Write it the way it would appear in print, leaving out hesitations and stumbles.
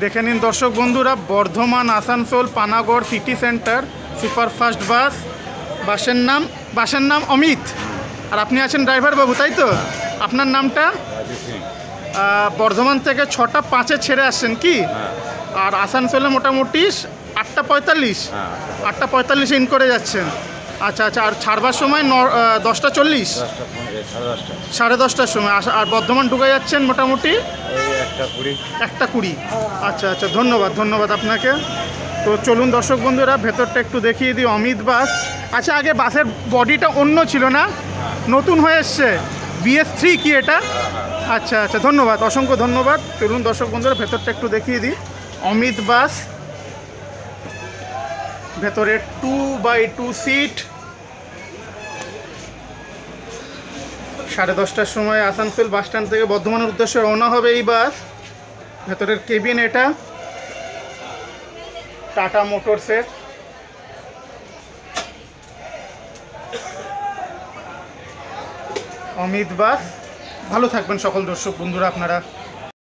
দেখে নিন দর্শক বন্ধুরা, Bardhaman Asansol Panagarh city centre superfast bus. বাসের নাম অমিত, আর আপনি আছেন ড্রাইভার বাবু, তাই তো? আপনার নামটা? বর্ধমান থেকে 6টা 5-এ ছেড়ে আসছেন কি? আর আসানসোলে মোটামুটি 8টা 45, 8টা 45 ইন করে যাচ্ছেন। আচ্ছা আচ্ছা, আর ছাড়বার সময় 10টা 40, 10:30টার সময়। আর বর্ধমান ঢুকে যাচ্ছেন মোটামুটি 1টা 20। আচ্ছা আচ্ছা, ধন্যবাদ ধন্যবাদ আপনাকে। তো চলুন দর্শক বন্ধুরা, ভেতরটা একটু দেখিয়ে দিই। অমিত বাস। আচ্ছা, আগে বাসের বডিটা অন্য ছিল না, নতুন হয়ে এসছে BS3 কি এটা? আচ্ছা আচ্ছা, ধন্যবাদ, অসংখ্য ধন্যবাদ। চলুন দর্শক বন্ধুরা, ভেতরটা একটু দেখিয়ে দিই। অমিত বাস, ভেতরে 2x2 সিট। 10:30টার সময় আসানসোল বাস স্ট্যান্ড থেকে বর্ধমানের উদ্দেশ্যে রওনা হবে এই বাস। ভেতরের কেবিন এটা, টাটা মোটরসের। অমিত বাস। ভালো থাকবেন সকল দর্শক বন্ধুরা আপনারা।